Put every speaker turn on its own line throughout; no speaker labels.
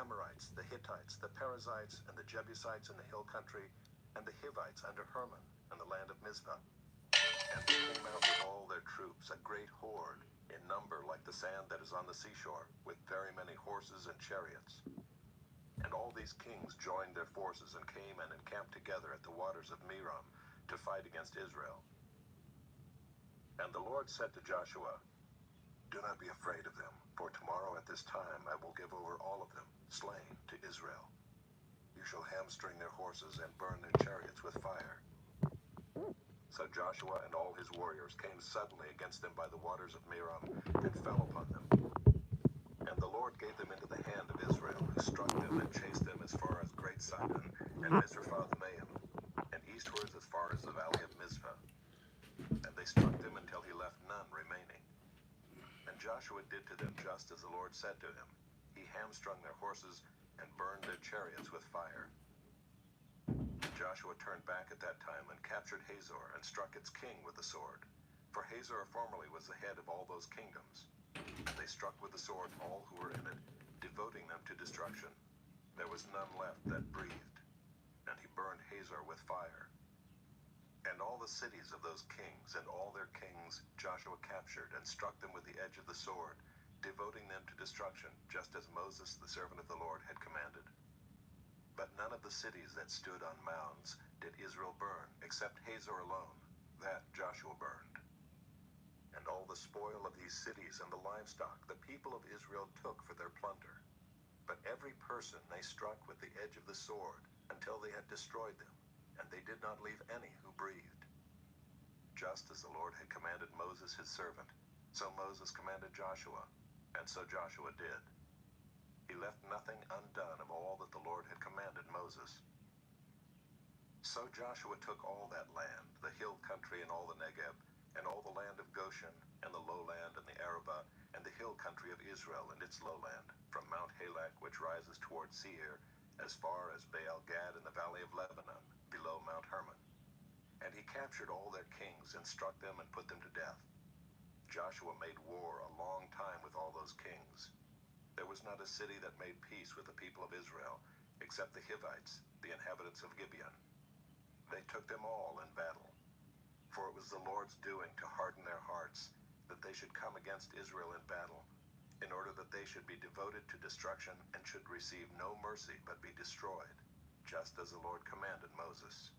Amorites, the Hittites, the Perizzites, and the Jebusites in the hill country, and the Hivites under Hermon, and the land of Mizpah. And they came out with all their troops, a great horde, in number like the sand that is on the seashore, with very many horses and chariots. And all these kings joined their forces and came and encamped together at the waters of Merom to fight against Israel. And the Lord said to Joshua, "Do not be afraid of them, for tomorrow at this time I will give over all of them, slain, to Israel. You shall hamstring their horses and burn their chariots with fire." So Joshua and all his warriors came suddenly against them by the waters of Merom and fell upon them. And the Lord gave them into the hand of Israel, who struck them and chased them as far as Great Sidon and Mizrephoth-maim, and eastwards as far as the valley of Mizpah. And they struck them until he left none remaining. And Joshua did to them just as the Lord said to him. He hamstrung their horses and burned their chariots with fire. And Joshua turned back at that time and captured Hazor and struck its king with the sword. For Hazor formerly was the head of all those kingdoms. And they struck with the sword all who were in it, devoting them to destruction. There was none left that breathed. And he burned Hazor with fire. And all the cities of those kings and all their kings Joshua captured and struck them with the edge of the sword, devoting them to destruction, just as Moses the servant of the Lord had commanded. But none of the cities that stood on mounds did Israel burn, except Hazor alone. That Joshua burned. And all the spoil of these cities and the livestock the people of Israel took for their plunder. But every person they struck with the edge of the sword until they had destroyed them, and they did not leave any who breathed. Just as the Lord had commanded Moses his servant, so Moses commanded Joshua, and so Joshua did. He left nothing undone of all that the Lord had commanded Moses. So Joshua took all that land, the hill country and all the Negeb, and all the land of Goshen, and the lowland and the Arabah, and the hill country of Israel and its lowland, from Mount Halak, which rises toward Seir, as far as Baal-Gad in the valley of Lebanon, below Mount Hermon. And he captured all their kings, and struck them and put them to death. Joshua made war a long time with all those kings. There was not a city that made peace with the people of Israel, except the Hivites, the inhabitants of Gibeon. They took them all in battle. For it was the Lord's doing to harden their hearts, that they should come against Israel in battle, in order that they should be devoted to destruction and should receive no mercy but be destroyed, just as the Lord commanded Moses.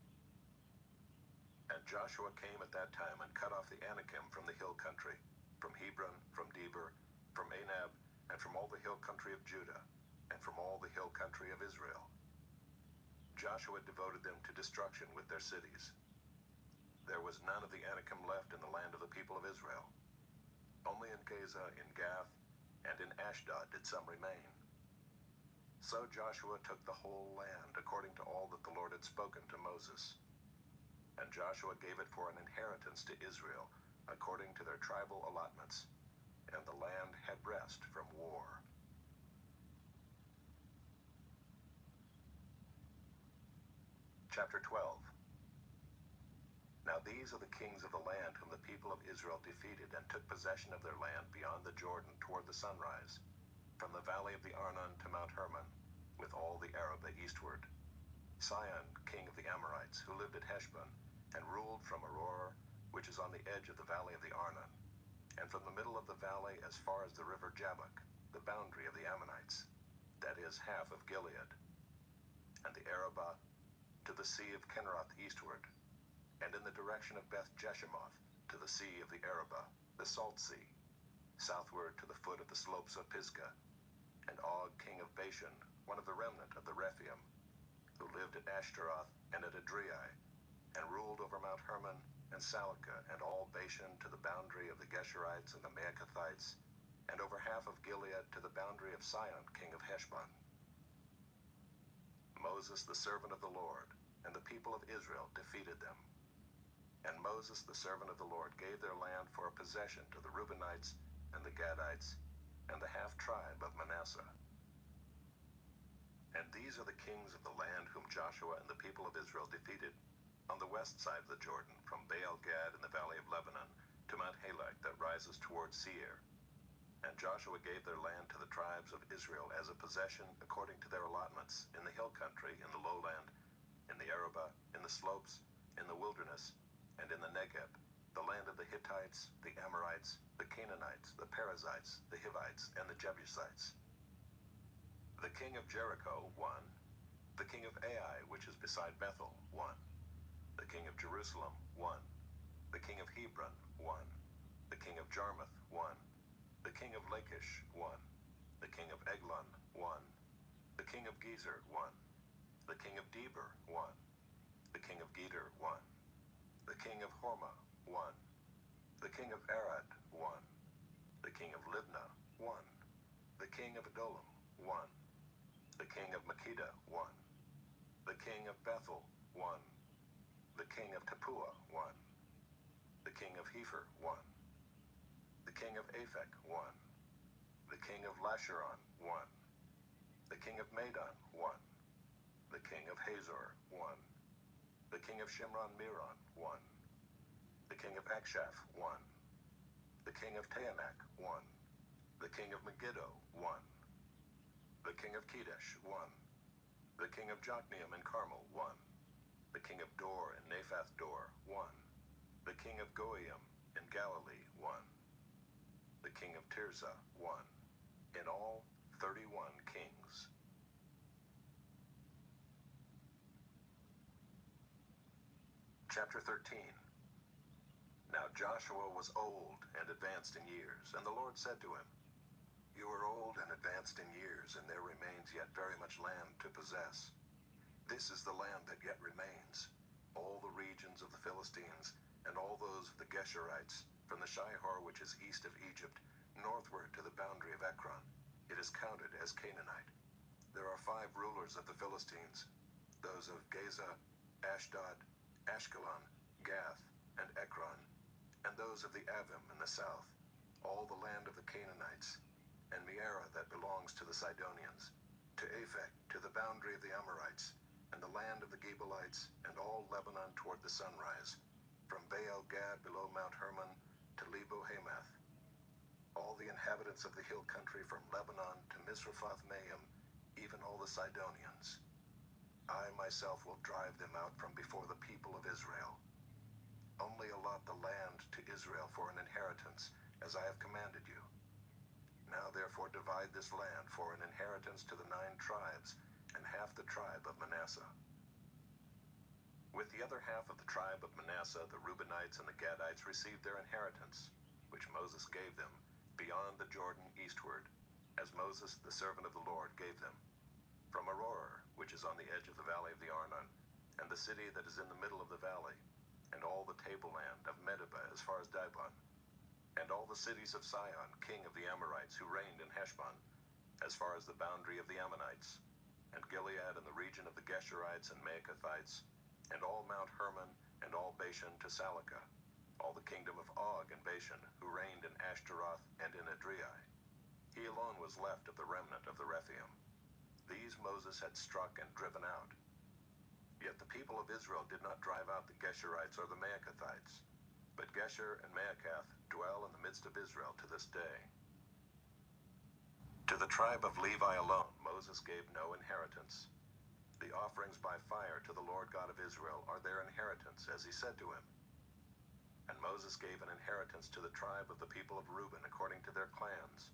And Joshua came at that time and cut off the Anakim from the hill country, from Hebron, from Debir, from Anab, and from all the hill country of Judah, and from all the hill country of Israel. Joshua devoted them to destruction with their cities. There was none of the Anakim left in the land of the people of Israel. Only in Gaza, in Gath, and in Ashdod did some remain. So Joshua took the whole land, according to all that the Lord had spoken to Moses. And Joshua gave it for an inheritance to Israel, according to their tribal allotments. And the land had rest from war. Chapter 12. Now these are the kings of the land whom the people of Israel defeated and took possession of their land beyond the Jordan toward the sunrise, from the valley of the Arnon to Mount Hermon, with all the Arabah eastward. Sihon, king of the Amorites, who lived at Heshbon, and ruled from Aroer, which is on the edge of the valley of the Arnon, and from the middle of the valley as far as the river Jabbok, the boundary of the Ammonites, that is, half of Gilead, and the Arabah to the sea of Kinneroth eastward, and in the direction of Beth-Jeshimoth to the sea of the Arabah, the Salt Sea, southward to the foot of the slopes of Pisgah, and Og, king of Bashan, one of the remnant of the Rephaim, who lived at Ashtaroth and at Adriai, and ruled over Mount Hermon and Salcah and all Bashan to the boundary of the Geshurites and the Maacathites, and over half of Gilead to the boundary of Sihon, king of Heshbon. Moses, the servant of the Lord, and the people of Israel defeated them. And Moses, the servant of the Lord, gave their land for a possession to the Reubenites and the Gadites and the half-tribe of Manasseh. And these are the kings of the land whom Joshua and the people of Israel defeated on the west side of the Jordan, from Baal-Gad in the valley of Lebanon to Mount Halak that rises toward Seir. And Joshua gave their land to the tribes of Israel as a possession according to their allotments in the hill country, in the lowland, in the Arabah, in the slopes, in the wilderness, and in the Negeb, the land of the Hittites, the Amorites, the Canaanites, the Perizzites, the Hivites, and the Jebusites. The king of Jericho, 1. The king of Ai, which is beside Bethel, 1. The king of Jerusalem, 1. The king of Hebron, 1. The king of Jarmuth, 1. The king of Lachish, 1. The king of Eglon, 1. The king of Gezer, 1. The king of Debir, 1. The king of Geder, 1. The king of Hormah, 1. The king of Arad, 1. The king of Libnah, 1. The king of Adullam, 1. The king of Makkedah, 1. The king of Bethel, 1. The king of Tappuah, 1. The king of Hepher, 1. The king of Aphek, 1. The king of Lasharon, 1. The king of Madon, 1. The king of Hazor, 1. The king of Shimron Meron, 1. The king of Akshaph, 1. The king of Taanach, 1. The king of Megiddo, 1. The king of Kedesh, 1. The king of Jokneam and Carmel, 1. The king of Dor and Naphath Dor, 1. The king of Goiim in Galilee, 1. The king of Tirzah, 1. In all, 31 kings. Chapter 13. Now Joshua was old and advanced in years, and the Lord said to him, You are old and advanced in years, and there remains yet very much land to possess. This is the land that yet remains, all the regions of the Philistines, and all those of the Geshurites, from the Shihor which is east of Egypt, northward to the boundary of Ekron. It is counted as Canaanite. There are 5 rulers of the Philistines, those of Gaza, Ashdod, Ashkelon, Gath, and Ekron, and those of the Avim in the south, all the land of the Canaanites, and Mearah that belongs to the Sidonians, to Aphek, to the boundary of the Amorites, and the land of the Gebalites, and all Lebanon toward the sunrise, from Baal Gad below Mount Hermon to Lebo Hamath, all the inhabitants of the hill country from Lebanon to Misrephoth Maim, even all the Sidonians. I myself will drive them out from before the people of Israel. Only allot the land to Israel for an inheritance, as I have commanded you. Now therefore divide this land for an inheritance to the 9 tribes, and half the tribe of Manasseh. With the other half of the tribe of Manasseh, the Reubenites and the Gadites received their inheritance, which Moses gave them, beyond the Jordan eastward, as Moses, the servant of the Lord, gave them, from Aroer, which is on the edge of the valley of the Arnon, and the city that is in the middle of the valley, and all the tableland of Medeba as far as Dibon, and all the cities of Sihon, king of the Amorites, who reigned in Heshbon, as far as the boundary of the Ammonites, and Gilead and the region of the Geshurites and Maacathites, and all Mount Hermon, and all Bashan to Salakah, all the kingdom of Og and Bashan, who reigned in Ashtaroth and in Edrei. He alone was left of the remnant of the Rephaim. These Moses had struck and driven out. Yet the people of Israel did not drive out the Geshurites or the Maacathites, but Gesher and Maacath dwell in the midst of Israel to this day. To the tribe of Levi alone Moses gave no inheritance. The offerings by fire to the Lord God of Israel are their inheritance, as he said to him. And Moses gave an inheritance to the tribe of the people of Reuben according to their clans.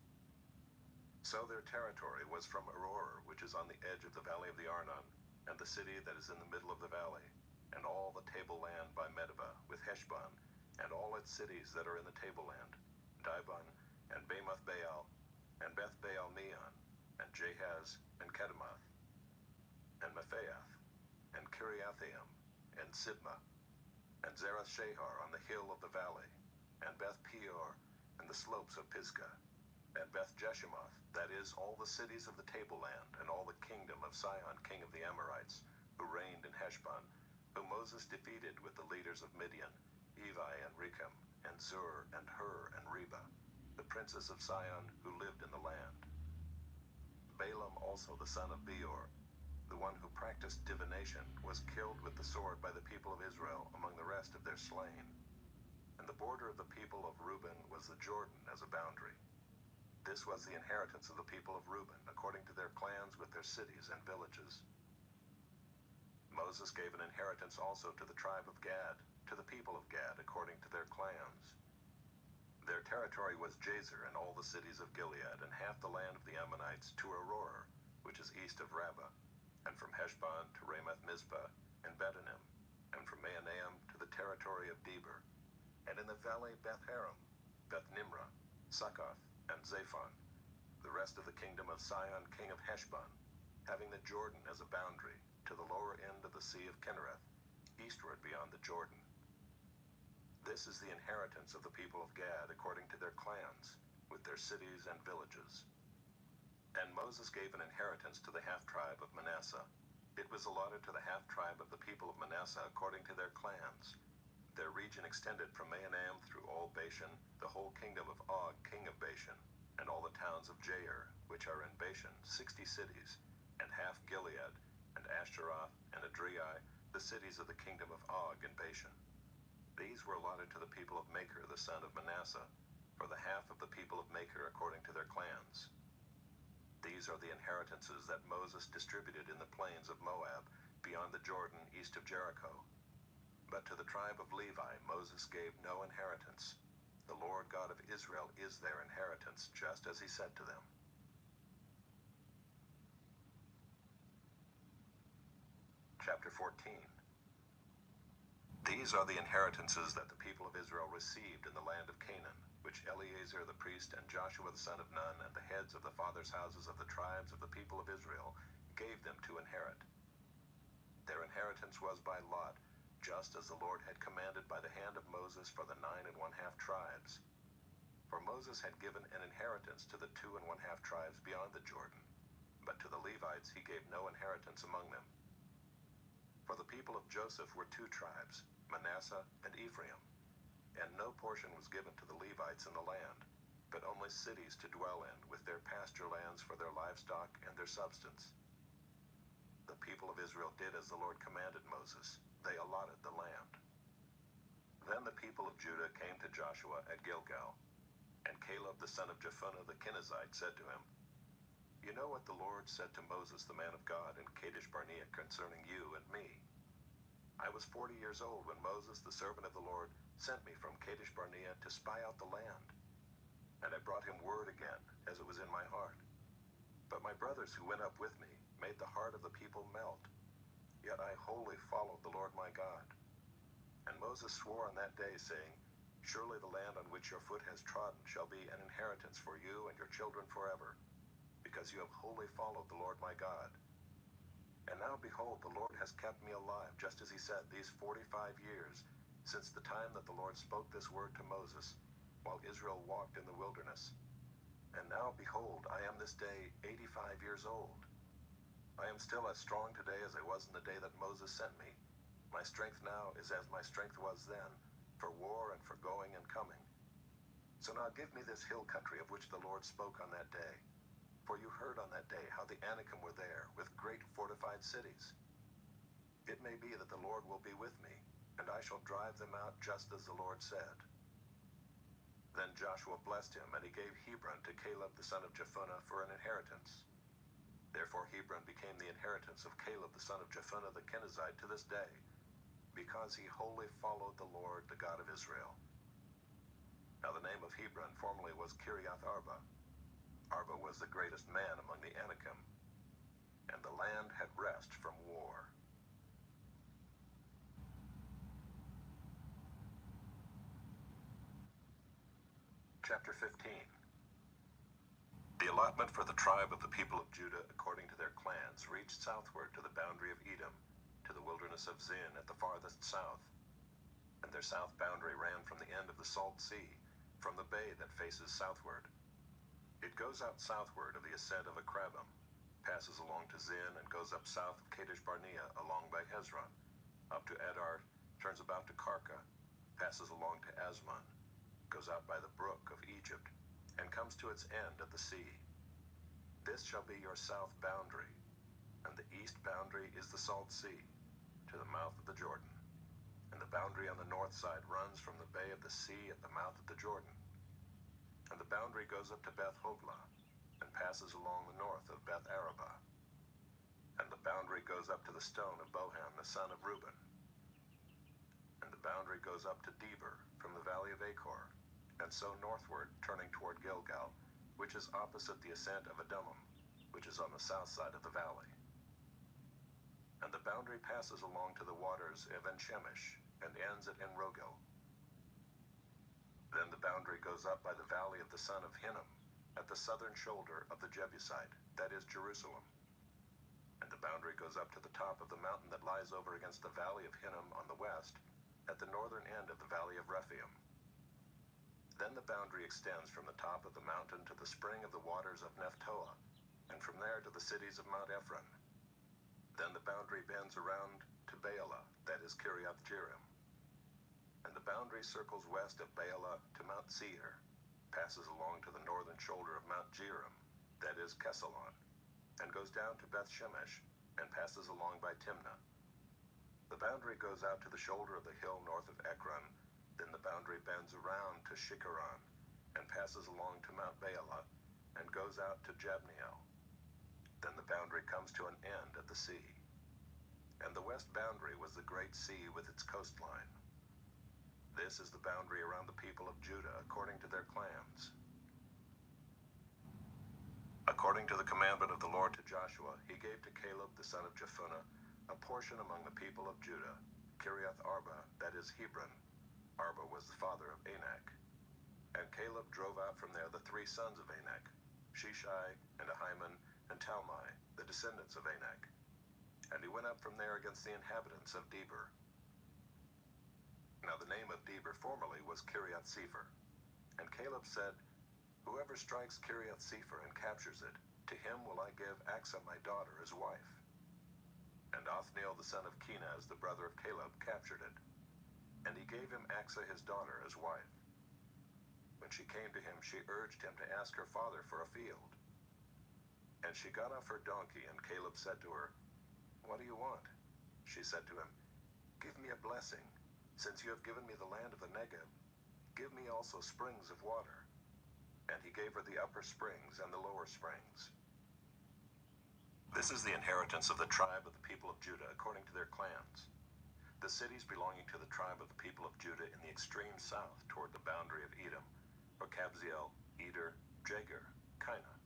So their territory was from Aroer, which is on the edge of the valley of the Arnon, and the city that is in the middle of the valley, and all the tableland by Medeba, with Heshbon, and all its cities that are in the tableland, Dibon, and Bamoth Baal, and Beth Baal Meon, and Jahaz, and Kedemoth, and Mephaath, and Kiriathaim, and Sibmah, and Zerath Shahar on the hill of the valley, and Beth Peor, and the slopes of Pisgah, and Beth Jeshimoth, that is, all the cities of the tableland, and all the kingdom of Sihon king of the Amorites, who reigned in Heshbon, whom Moses defeated with the leaders of Midian, Evi and Rechem, and Zur, and Hur, and Reba, the princes of Sihon who lived in the land. Balaam also the son of Beor, the one who practiced divination, was killed with the sword by the people of Israel among the rest of their slain. And the border of the people of Reuben was the Jordan as a boundary. This was the inheritance of the people of Reuben, according to their clans with their cities and villages. Moses gave an inheritance also to the tribe of Gad, to the people of Gad, according to their clans. Their territory was Jazer and all the cities of Gilead, and half the land of the Ammonites to Aroer, which is east of Rabbah, and from Heshbon to Ramoth Mizpah and Betonim, and from Mahanaim to the territory of Debir, and in the valley Beth-haram, Beth-nimrah, Succoth, and Zaphon, the rest of the kingdom of Sihon king of Heshbon, having the Jordan as a boundary, to the lower end of the Sea of Kinnereth, eastward beyond the Jordan. This is the inheritance of the people of Gad according to their clans, with their cities and villages. And Moses gave an inheritance to the half-tribe of Manasseh. It was allotted to the half-tribe of the people of Manasseh according to their clans. Their region extended from Mahanaim through all Bashan, the whole kingdom of Og, king of Bashan, and all the towns of Jair, which are in Bashan, 60 cities, and half Gilead, and Ashtaroth, and Adriai, the cities of the kingdom of Og in Bashan. These were allotted to the people of Machir, the son of Manasseh, for the half of the people of Machir according to their clans. These are the inheritances that Moses distributed in the plains of Moab, beyond the Jordan, east of Jericho. But to the tribe of Levi Moses gave no inheritance. The Lord God of Israel is their inheritance, just as he said to them. Chapter 14. These are the inheritances that the people of Israel received in the land of Canaan, which Eleazar the priest and Joshua the son of Nun and the heads of the fathers' houses of the tribes of the people of Israel gave them to inherit. Their inheritance was by lot, just as the Lord had commanded by the hand of Moses for the 9 1/2 tribes. For Moses had given an inheritance to the 2 1/2 tribes beyond the Jordan, but to the Levites he gave no inheritance among them. For the people of Joseph were 2 tribes, Manasseh and Ephraim, and no portion was given to the Levites in the land, but only cities to dwell in, with their pasture lands for their livestock and their substance. The people of Israel did as the Lord commanded Moses. They allotted the land. Then the people of Judah came to Joshua at Gilgal, and Caleb the son of Jephunneh the Kenizzite said to him, "You know what the Lord said to Moses the man of God in Kadesh Barnea concerning you and me. I was 40 years old when Moses the servant of the Lord sent me from Kadesh Barnea to spy out the land. And I brought him word again, as it was in my heart. But my brothers who went up with me made the heart of the people melt. Yet I wholly followed the Lord my God. And Moses swore on that day, saying, Surely the land on which your foot has trodden shall be an inheritance for you and your children forever, because you have wholly followed the Lord my God. And now behold, the Lord has kept me alive, just as he said, these 45 years, since the time that the Lord spoke this word to Moses, while Israel walked in the wilderness. And now behold, I am this day 85 years old. I am still as strong today as I was in the day that Moses sent me. My strength now is as my strength was then, for war and for going and coming. So now give me this hill country of which the Lord spoke on that day. For you heard on that day how the Anakim were there, with great fortified cities. It may be that the Lord will be with me, and I shall drive them out just as the Lord said." Then Joshua blessed him, and he gave Hebron to Caleb the son of Jephunneh for an inheritance. Therefore Hebron became the inheritance of Caleb the son of Jephunneh the Kenizzite to this day, because he wholly followed the Lord, the God of Israel. Now the name of Hebron formerly was Kiriath Arba. Arba was the greatest man among the Anakim, and the land had rest from war. Chapter 15. The allotment for the tribe of the people of Judah according to their clans reached southward to the boundary of Edom, to the wilderness of Zin at the farthest south. And their south boundary ran from the end of the Salt Sea, from the bay that faces southward. It goes out southward of the ascent of Akrabim, passes along to Zin, and goes up south of Kadesh Barnea along by Hezron, up to Edar, turns about to Karka, passes along to Asmon, goes out by the brook of Egypt, and comes to its end at the sea. This shall be your south boundary, and the east boundary is the Salt Sea, to the mouth of the Jordan. And the boundary on the north side runs from the bay of the sea at the mouth of the Jordan. And the boundary goes up to Beth Hoglah, and passes along the north of Beth Arabah. And the boundary goes up to the stone of Bohan, the son of Reuben. And the boundary goes up to Deber, from the valley of Achor, and so northward, turning toward Gilgal, which is opposite the ascent of Adullam, which is on the south side of the valley. And the boundary passes along to the waters of En-Shemesh, and ends at En-Rogel. Then the boundary goes up by the valley of the son of Hinnom, at the southern shoulder of the Jebusite, that is Jerusalem. And the boundary goes up to the top of the mountain that lies over against the valley of Hinnom on the west, at the northern end of the valley of Rephaim. Then the boundary extends from the top of the mountain to the spring of the waters of Nephtoah, and from there to the cities of Mount Ephron. Then the boundary bends around to Baalah, that is Kiriath Jearim. And the boundary circles west of Baalah to Mount Seir, passes along to the northern shoulder of Mount Jearim, that is Kesalon, and goes down to Beth Shemesh, and passes along by Timnah. The boundary goes out to the shoulder of the hill north of Ekron. Then the boundary bends around to Shikharon, and passes along to Mount Baalah, and goes out to Jabneel. Then the boundary comes to an end at the sea. And the west boundary was the great sea with its coastline. This is the boundary around the people of Judah according to their clans. According to the commandment of the Lord to Joshua, he gave to Caleb the son of Jephunneh a portion among the people of Judah, Kiriath Arba, that is Hebron. Arba was the father of Anak. And Caleb drove out from there the three sons of Anak, Sheshai, and Ahiman, and Talmai, the descendants of Anak. And he went up from there against the inhabitants of Deber. Now the name of Deber formerly was Kiriath Sepher. And Caleb said, whoever strikes Kiriath Sepher and captures it, to him will I give Achsah my daughter as wife. And Othniel the son of Kenaz, the brother of Caleb, captured it. And he gave him Achsah his daughter as wife. When she came to him, she urged him to ask her father for a field. And she got off her donkey, and Caleb said to her, what do you want? She said to him, give me a blessing. Since you have given me the land of the Negev, give me also springs of water. And he gave her the upper springs and the lower springs. This is the inheritance of the tribe of the people of Judah according to their clans. The cities belonging to the tribe of the people of Judah in the extreme south toward the boundary of Edom were Kabzeel, Eder, Jagur, Kinah,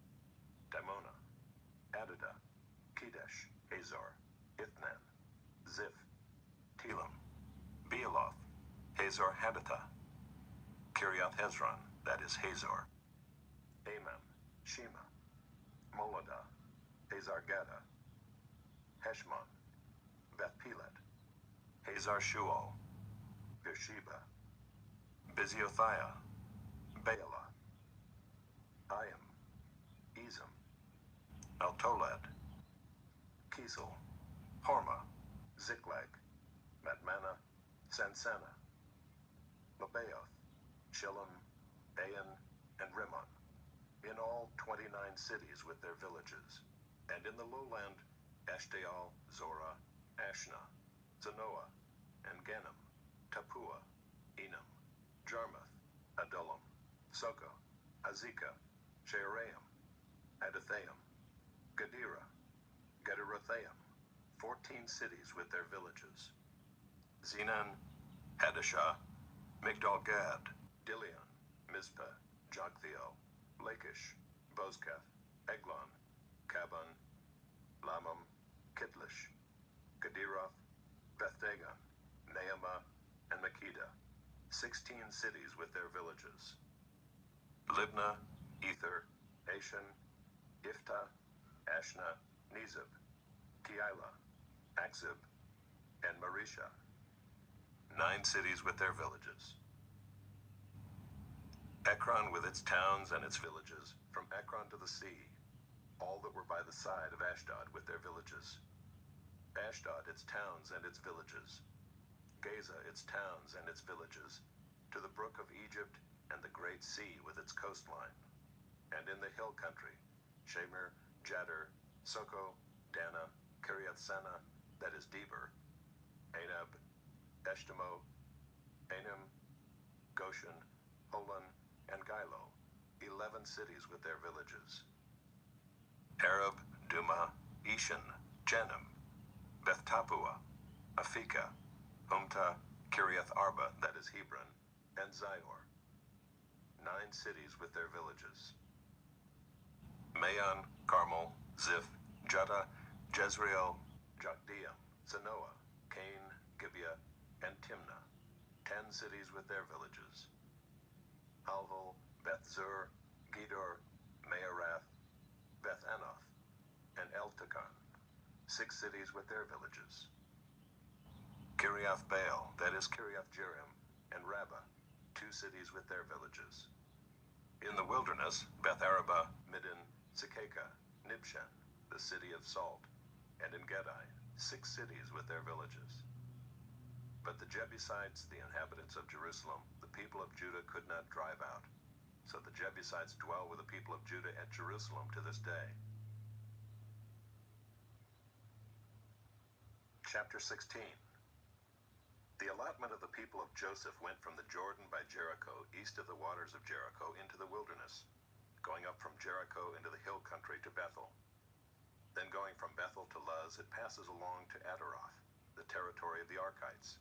Dimonah, Adadah, Kedesh, Hazor, Ithnan, Ziph, Telam, Bealoth, Hazor Hadathah, Kiriath Hezron, that is Hazor, Amam, Shema, Moladah, Hazar Gaddah, Heshmon, Beth Pelet, Hazar Shual, Beersheba, Biziothiah, Baalah, Ayim, Ezem, Eltolad, Kisel, Hormah, Ziklag, Madmannah, Sansannah, Lebaoth, Shillam, Ain, and Rimmon, in all 29 cities with their villages, and in the lowland, Eshtaol, Zorah, Ashna, Zanoah, and Ganim, Tappuah, Enam, Jarmuth, Adullam, Soko, Azekah, Shearaim, Adathaim, Gadira, Gederothaim, 14 cities with their villages. Zenan, Hadashah, Migdal-Gad, Dilion, Mizpah, Jogtheel, Lachish, Bozkath, Eglon, Kabon, Lamam, Kitlish, Gederoth, Beth-Dagon, Naamah, and Makkedah, 16 cities with their villages. Libnah, Ether, Ashan, Iftah, Ashna, Nezib, Keilah, Akzib, and Marisha, 9 cities with their villages. Ekron with its towns and its villages, from Ekron to the sea, all that were by the side of Ashdod with their villages. Ashdod, its towns and its villages. Gaza, its towns and its villages, to the brook of Egypt and the great sea with its coastline. And in the hill country, Shamir, Jadder, Soko, Dana, Kiriath-Sanah, that is Deber, Anab, Eshtemoh, Anim, Goshen, Holon, and Gilo, 11 cities with their villages: Arab, Duma, Ishan, Jenim, Beth Tapua, Afika, Humta, Kiriath Arba, that is Hebron, and Zior. 9 cities with their villages: Maon, Carmel, Ziph, Juttah, Jezreel, Jokdeam, Zanoah, Cain, Gibeah, and Timnah. 10 cities with their villages: Halhul, Beth Zur, Gedor, Maarath, Beth Anoth, and Eltekon. 6 cities with their villages: Kiriath Baal, that is Kiriath Jearim, and Rabbah. 2 cities with their villages. In the wilderness, Beth Araba, Middin, Sekeka, Nibshan, the city of salt, and in Gedi, 6 cities with their villages. But the Jebusites, the inhabitants of Jerusalem, the people of Judah could not drive out. So the Jebusites dwell with the people of Judah at Jerusalem to this day. Chapter 16. The allotment of the people of Joseph went from the Jordan by Jericho, east of the waters of Jericho, into the wilderness, going up from Jericho into the hill country to Bethel. Then going from Bethel to Luz, it passes along to Adaroth, the territory of the Archites.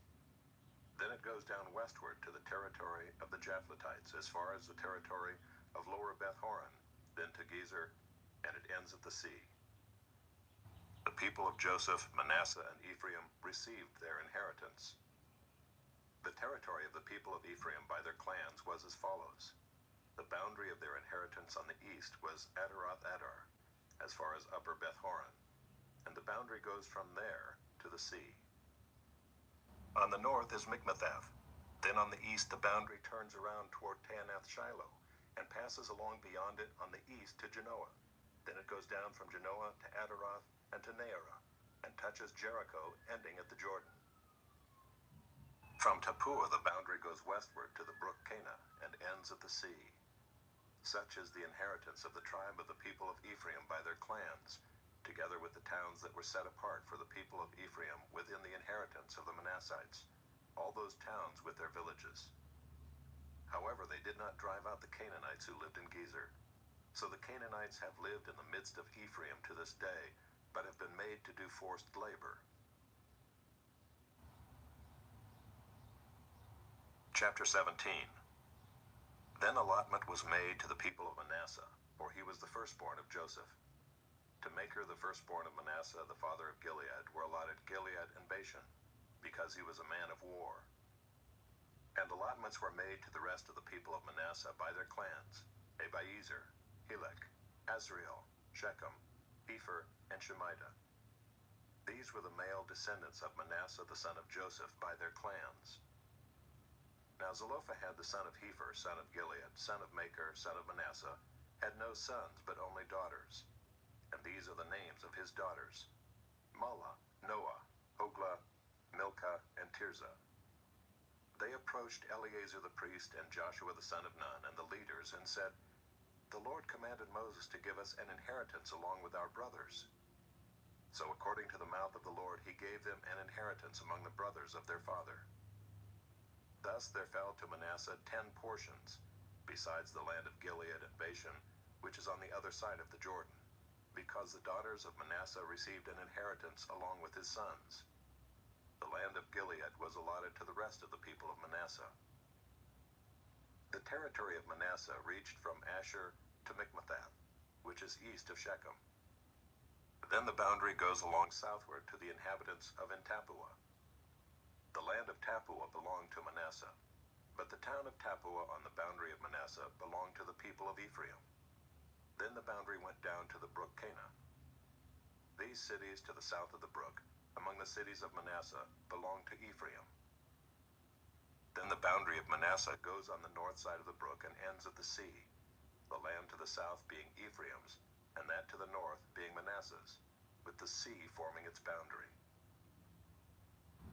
Then it goes down westward to the territory of the Japhletites, as far as the territory of Lower Beth-horon, then to Gezer, and it ends at the sea. The people of Joseph, Manasseh, and Ephraim received their inheritance. The territory of the people of Ephraim by their clans was as follows. The boundary of their inheritance on the east was Adaroth Adar, as far as Upper Beth-horon, and the boundary goes from there to the sea. On the north is Mikmethath. Then on the east the boundary turns around toward Taanath-Shiloh, and passes along beyond it on the east to Genoa. Then it goes down from Genoa to Adaroth and to Naarah, and touches Jericho, ending at the Jordan. From Tapua the boundary goes westward to the brook Cana, and ends at the sea. Such is the inheritance of the tribe of the people of Ephraim by their clans, together with the towns that were set apart for the people of Ephraim within the inheritance of the Manassites, all those towns with their villages. However, they did not drive out the Canaanites who lived in Gezer. So the Canaanites have lived in the midst of Ephraim to this day, but have been made to do forced labor. Chapter 17. Then allotment was made to the people of Manasseh, for he was the firstborn of Joseph. To Machir, the firstborn of Manasseh, the father of Gilead, were allotted Gilead and Bashan, because he was a man of war. And allotments were made to the rest of the people of Manasseh by their clans: Abiezer, Helek, Azriel, Shechem, Epher, and Shemida. These were the male descendants of Manasseh the son of Joseph by their clans. Now Zelophehad the son of Hepher, son of Gilead, son of Machir, son of Manasseh, had no sons but only daughters. And these are the names of his daughters: Mahlah, Noah, Hoglah, Milcah, and Tirzah. They approached Eleazar the priest and Joshua the son of Nun and the leaders and said, "The Lord commanded Moses to give us an inheritance along with our brothers." So according to the mouth of the Lord he gave them an inheritance among the brothers of their father. Thus there fell to Manasseh 10 portions, besides the land of Gilead and Bashan, which is on the other side of the Jordan, because the daughters of Manasseh received an inheritance along with his sons. The land of Gilead was allotted to the rest of the people of Manasseh. The territory of Manasseh reached from Asher to Mikmethath, which is east of Shechem. Then the boundary goes along southward to the inhabitants of En-Tappuah. The land of Tappuah belonged to Manasseh, but the town of Tappuah on the boundary of Manasseh belonged to the people of Ephraim. Then the boundary went down to the brook Cana. These cities to the south of the brook, among the cities of Manasseh, belonged to Ephraim. Then the boundary of Manasseh goes on the north side of the brook and ends at the sea, the land to the south being Ephraim's, and that to the north being Manasseh's, with the sea forming its boundary.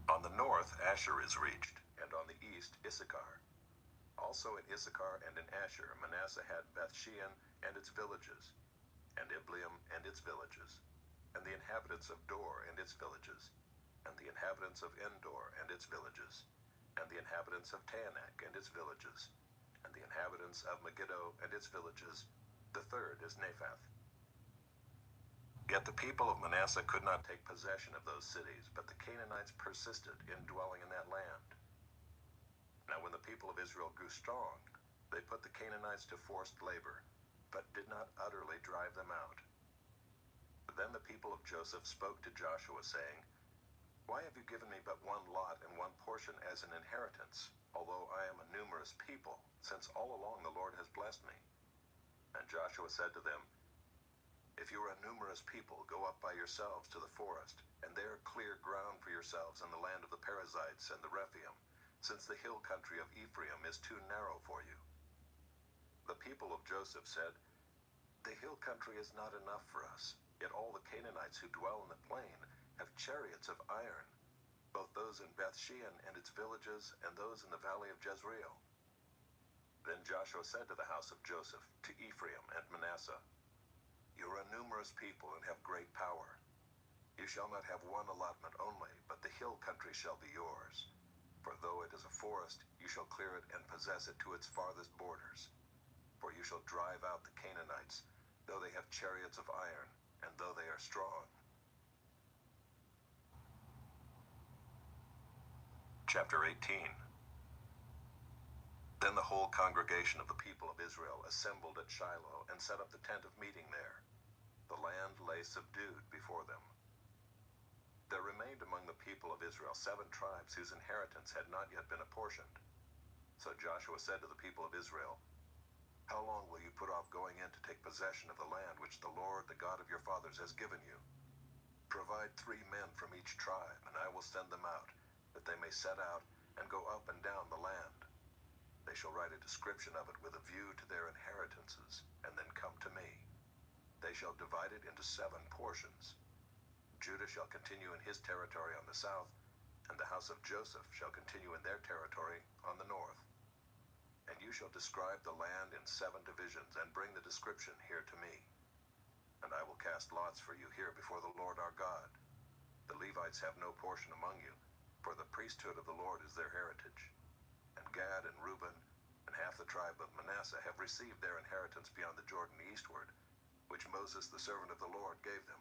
On the north Asher is reached, and on the east Issachar. Also in Issachar and in Asher Manasseh had Beth-shean and its villages, and Ibleam and its villages, and the inhabitants of Dor and its villages, and the inhabitants of Endor and its villages, and the inhabitants of Taanach and its villages, and the inhabitants of Megiddo and its villages. The third is Naphath. Yet the people of Manasseh could not take possession of those cities, but the Canaanites persisted in dwelling in that land. Now when the people of Israel grew strong, they put the Canaanites to forced labor, but did not utterly drive them out. Then the people of Joseph spoke to Joshua, saying, "Why have you given me but one lot and one portion as an inheritance, although I am a numerous people, since all along the Lord has blessed me?" And Joshua said to them, "If you are a numerous people, go up by yourselves to the forest, and there clear ground for yourselves in the land of the Perizzites and the Rephaim, since the hill country of Ephraim is too narrow for you." The people of Joseph said, "The hill country is not enough for us, yet all the Canaanites who dwell in the plain have chariots of iron, both those in Beth-shean and its villages, and those in the valley of Jezreel." Then Joshua said to the house of Joseph, to Ephraim and Manasseh, "You are a numerous people and have great power. You shall not have one allotment only, but the hill country shall be yours. For though it is a forest, you shall clear it and possess it to its farthest borders. For you shall drive out the Canaanites, though they have chariots of iron, and though they are strong." Chapter 18. Then the whole congregation of the people of Israel assembled at Shiloh and set up the tent of meeting there. The land lay subdued before them. There remained among the people of Israel 7 tribes whose inheritance had not yet been apportioned. So Joshua said to the people of Israel, "How long will you put off going in to take possession of the land which the Lord, the God of your fathers, has given you? Provide 3 men from each tribe, and I will send them out, that they may set out and go up and down the land. They shall write a description of it with a view to their inheritances, and then come to me. They shall divide it into 7 portions. Judah shall continue in his territory on the south, and the house of Joseph shall continue in their territory on the north. And you shall describe the land in 7 divisions, and bring the description here to me. And I will cast lots for you here before the Lord our God. The Levites have no portion among you, for the priesthood of the Lord is their heritage. And Gad and Reuben and half the tribe of Manasseh have received their inheritance beyond the Jordan eastward, which Moses the servant of the Lord gave them."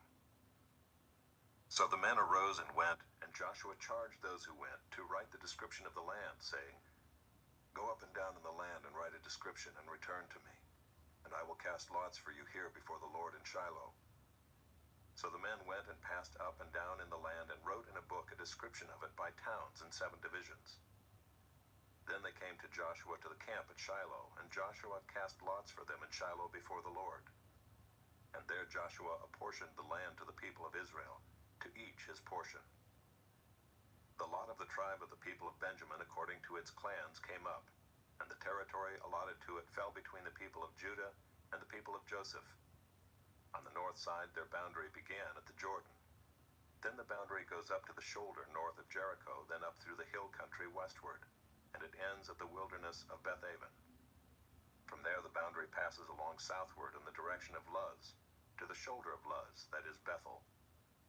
So the men arose and went, and Joshua charged those who went to write the description of the land, saying, "Go up and down in the land and write a description, and return to me, and I will cast lots for you here before the Lord in Shiloh." So the men went and passed up and down in the land, and wrote in a book a description of it by towns in 7 divisions. Then they came to Joshua to the camp at Shiloh, and Joshua cast lots for them in Shiloh before the Lord. And there Joshua apportioned the land to the people of Israel, to each his portion. The lot of the tribe of the people of Benjamin according to its clans came up, and the territory allotted to it fell between the people of Judah and the people of Joseph. On the north side their boundary began at the Jordan. Then the boundary goes up to the shoulder north of Jericho, then up through the hill country westward, and it ends at the wilderness of Beth-aven. From there the boundary passes along southward in the direction of Luz, to the shoulder of Luz, that is Bethel.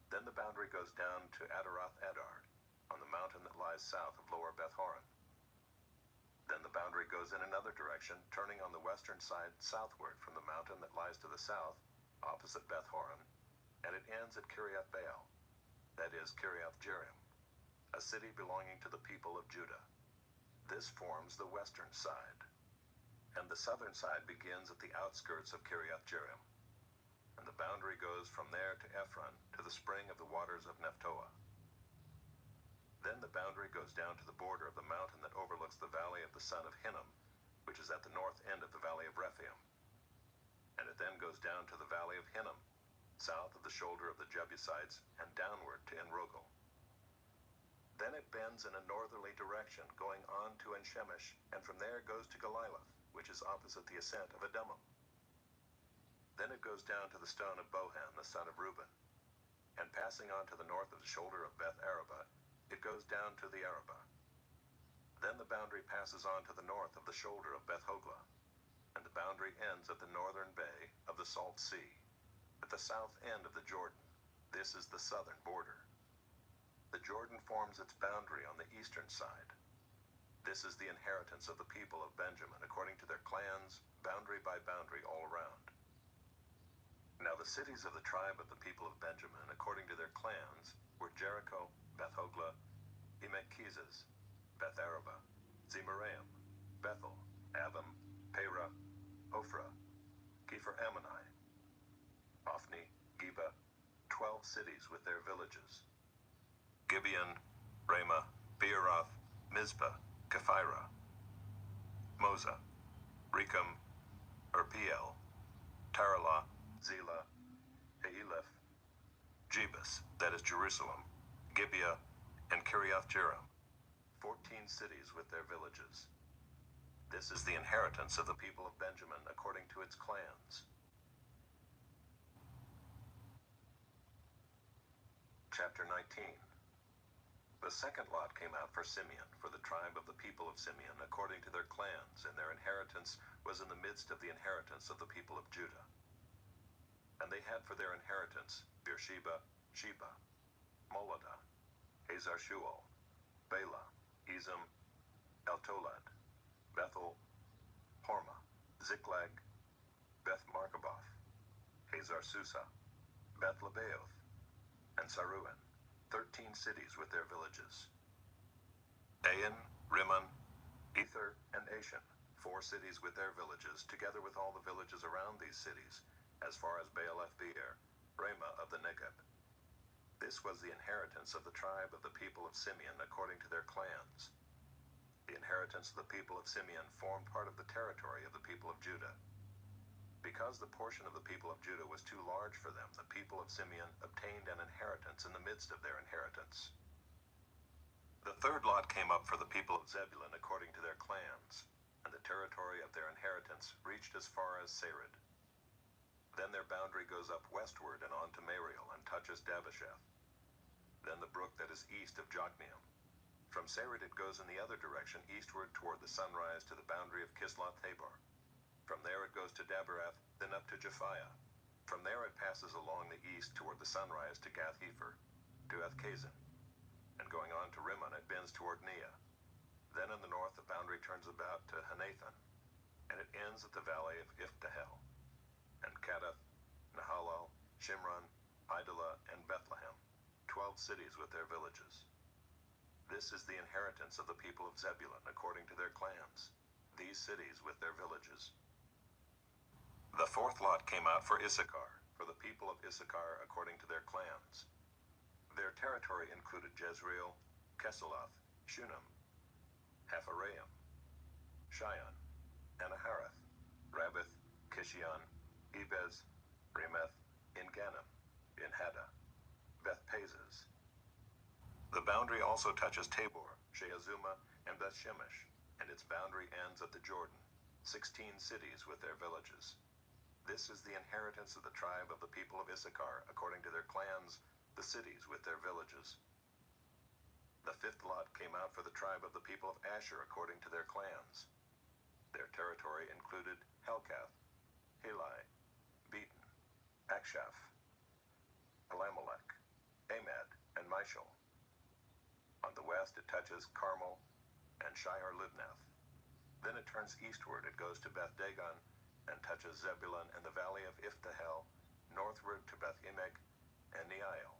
Then the boundary goes down to Adaroth-Adar, on the mountain that lies south of Lower Beth-horon. Then the boundary goes in another direction, turning on the western side southward from the mountain that lies to the south, opposite Beth-horon, and it ends at Kiriath-baal, that is Kiriath-jearim, a city belonging to the people of Judah. This forms the western side, and the southern side begins at the outskirts of Kiriath-jearim, and the boundary goes from there to Ephron, to the spring of the waters of Nephtoah. Then the boundary goes down to the border of the mountain that overlooks the valley of the son of Hinnom, which is at the north end of the valley of Rephaim. And it then goes down to the valley of Hinnom, south of the shoulder of the Jebusites, and downward to En-rogel. Then it bends in a northerly direction, going on to En-shemesh, and from there goes to Geliloth, which is opposite the ascent of Adummim. Then it goes down to the stone of Bohan, the son of Reuben, and passing on to the north of the shoulder of Beth-araba, it goes down to the Arabah. Then the boundary passes on to the north of the shoulder of Beth-hoglah, and the boundary ends at the northern bay of the Salt Sea, at the south end of the Jordan. This is the southern border. The Jordan forms its boundary on the eastern side. This is the inheritance of the people of Benjamin, according to their clans, boundary by boundary all around. Now the cities of the tribe of the people of Benjamin, according to their clans, were Jericho, Beth-hogla, Emech-keziz, Beth-araba, Zemaraim, Bethel, Avim, Perah, Ophrah, Kepher-ammoni, Ophni, Geba, 12 cities with their villages. Gibeon, Ramah, Beeroth, Mizpah, Kephirah, Moza, Rechem, Urpiel, Taralah, Zelah, Haeleph, Jebus, that is Jerusalem, Gibeah, and Kiriath-jearim, 14 cities with their villages. This is the inheritance of the people of Benjamin according to its clans. Chapter 19. The second lot came out for Simeon, for the tribe of the people of Simeon, according to their clans, and their inheritance was in the midst of the inheritance of the people of Judah. And they had for their inheritance Beersheba, Sheba, Moladah, Hazar-shual, Bela, Ezem, Eltolad, Bethel, Hormah, Ziklag, Beth-marcaboth, Hazar-susah, Beth-lebaoth, and Saruhen, 13 cities with their villages. Ain, Rimmon, Ether, and Ashan, 4 cities with their villages, together with all the villages around these cities, as far as Baalath-beer, Ramah of the Negeb. This was the inheritance of the tribe of the people of Simeon according to their clans. The inheritance of the people of Simeon formed part of the territory of the people of Judah. Because the portion of the people of Judah was too large for them, the people of Simeon obtained an inheritance in the midst of their inheritance. The third lot came up for the people of Zebulun according to their clans, and the territory of their inheritance reached as far as Sarid. Then their boundary goes up westward and on to Mariel and touches Dabbesheth. Then the brook that is east of Jokneam. From Sarid it goes in the other direction eastward toward the sunrise to the boundary of Kisloth-tabor. From there it goes to Daberath, then up to Japhiah. From there it passes along the east toward the sunrise to Gath-hepher, to Ethkazin. And going on to Rimmon it bends toward Neah. Then in the north the boundary turns about to Hanathan, and it ends at the valley of Iftahel. And Kadath, Nahalal, Shimron, Idalah, and Bethlehem, 12 cities with their villages. This is the inheritance of the people of Zebulun according to their clans, these cities with their villages. The fourth lot came out for Issachar, for the people of Issachar according to their clans. Their territory included Jezreel, Kesuloth, Shunem, Hapharaim, Shion, Anaharath, Rabbith, Kishion, Ebez, Remeth, En-gannim, En-haddah, Beth-pazzez. The boundary also touches Tabor, Sheazumah, and Beth-shemesh, and its boundary ends at the Jordan, 16 cities with their villages. This is the inheritance of the tribe of the people of Issachar, according to their clans, the cities with their villages. The fifth lot came out for the tribe of the people of Asher, according to their clans. Their territory included Helkath, Helai, Beaton, Akshaph, Elimelech, Amad, and Mishal. On the west it touches Carmel and Shihar-libnath. Then it turns eastward, it goes to Beth-dagon, and touches Zebulun and the valley of Iftahel, northward to Beth-emek and Neiel.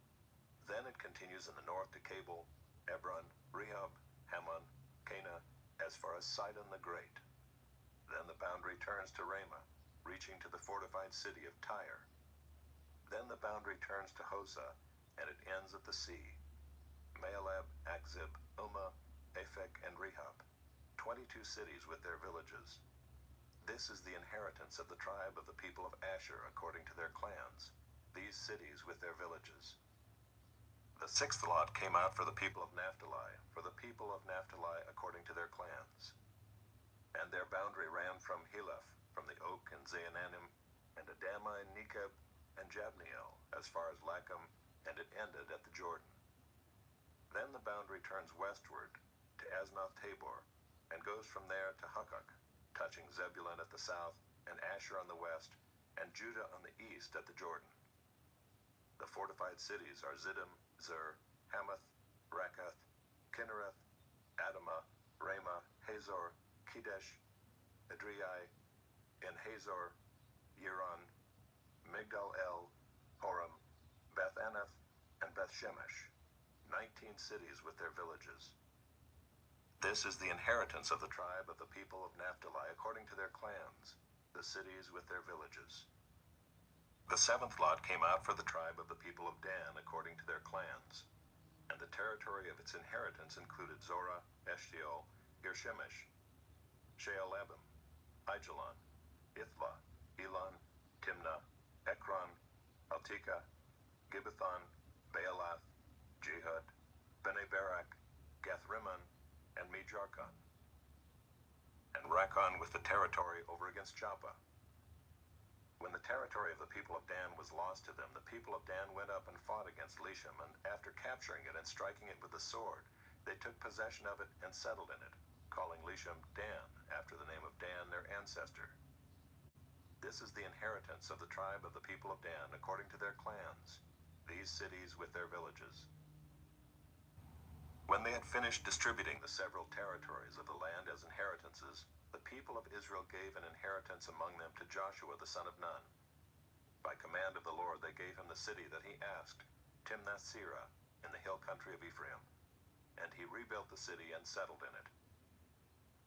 Then it continues in the north to Cabul, Ebron, Rehob, Hammon, Cana, as far as Sidon the Great. Then the boundary turns to Ramah, reaching to the fortified city of Tyre. Then the boundary turns to Hosah, and it ends at the sea. Maalab, Akzib, Umah, Aphek, and Rehob, 22 cities with their villages. This is the inheritance of the tribe of the people of Asher according to their clans, these cities with their villages. The sixth lot came out for the people of Naphtali, for the people of Naphtali according to their clans. And their boundary ran from Heleph, from the oak and Zaanannim, and Adami, Nekeb, and Jabneel, as far as Lacham, and it ended at the Jordan. Then the boundary turns westward to Aznoth-tabor, and goes from there to Hukkok, touching Zebulun at the south, and Asher on the west, and Judah on the east at the Jordan. The fortified cities are Ziddim, Zer, Hamath, Rakath, Kinnereth, Adamah, Ramah, Hazor, Kedesh, Adriai, En Hazor, Yiron, Migdal El, Horam, Beth Anath, and Beth Shemesh, 19 cities with their villages. This is the inheritance of the tribe of the people of Naphtali according to their clans, the cities with their villages. The seventh lot came out for the tribe of the people of Dan according to their clans, and the territory of its inheritance included Zorah, Eshtaol, Irshemesh, Shaalabim, Aijalon, Ithla, Elon, Timnah, Ekron, Altika, Gibbethon, Baalath, Jehud, Bene Barak, Gath-Rimmon, and Mejarkon, and Rakkon with the territory over against Joppa. When the territory of the people of Dan was lost to them, the people of Dan went up and fought against Leshem, and after capturing it and striking it with the sword, they took possession of it and settled in it, calling Leshem Dan, after the name of Dan their ancestor. This is the inheritance of the tribe of the people of Dan according to their clans, these cities with their villages. When they had finished distributing the several territories of the land as inheritances, the people of Israel gave an inheritance among them to Joshua the son of Nun. By command of the Lord they gave him the city that he asked, Timnath-Serah, in the hill country of Ephraim, and he rebuilt the city and settled in it.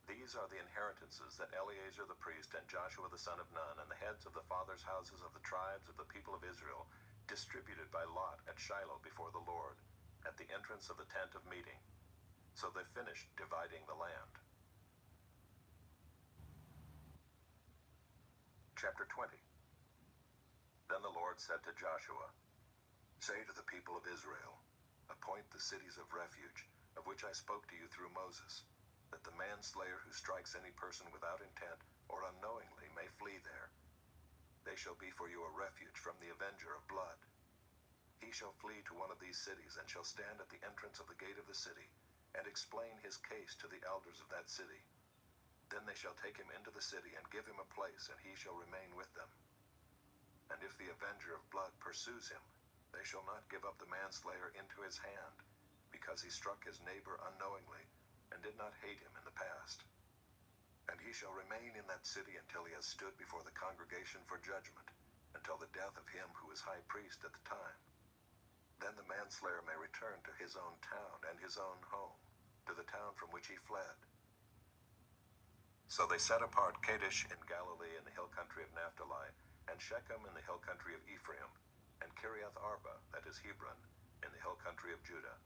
These are the inheritances that Eleazar the priest and Joshua the son of Nun and the heads of the fathers' houses of the tribes of the people of Israel distributed by lot at Shiloh before the Lord, at the entrance of the tent of meeting. So they finished dividing the land. Chapter 20. Then the Lord said to Joshua, Say to the people of Israel, Appoint the cities of refuge, of which I spoke to you through Moses, that the manslayer who strikes any person without intent or unknowingly may flee there. They shall be for you a refuge from the avenger of blood. He shall flee to one of these cities and shall stand at the entrance of the gate of the city and explain his case to the elders of that city. Then they shall take him into the city and give him a place, and he shall remain with them. And if the avenger of blood pursues him, they shall not give up the manslayer into his hand, because he struck his neighbor unknowingly and did not hate him in the past. And he shall remain in that city until he has stood before the congregation for judgment, until the death of him who is high priest at the time. Then the manslayer may return to his own town and his own home, to the town from which he fled. So they set apart Kadesh in Galilee in the hill country of Naphtali, and Shechem in the hill country of Ephraim, and Kiriath Arba, that is Hebron, in the hill country of Judah.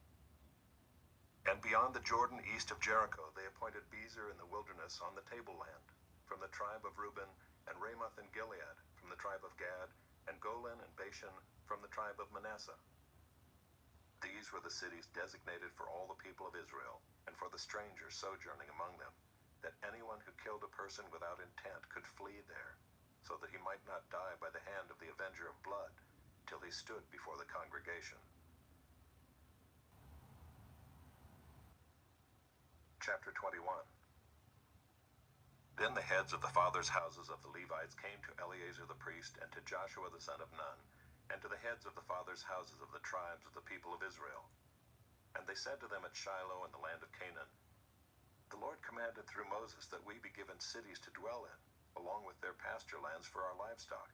And beyond the Jordan east of Jericho they appointed Bezer in the wilderness on the tableland, from the tribe of Reuben, and Ramoth in Gilead, from the tribe of Gad, and Golan and Bashan, from the tribe of Manasseh. These were the cities designated for all the people of Israel, and for the strangers sojourning among them, that anyone who killed a person without intent could flee there, so that he might not die by the hand of the avenger of blood, till he stood before the congregation. Chapter 21. Then the heads of the fathers' houses of the Levites came to Eleazar the priest and to Joshua the son of Nun, and to the heads of the fathers' houses of the tribes of the people of Israel. And they said to them at Shiloh in the land of Canaan, The Lord commanded through Moses that we be given cities to dwell in, along with their pasture lands for our livestock.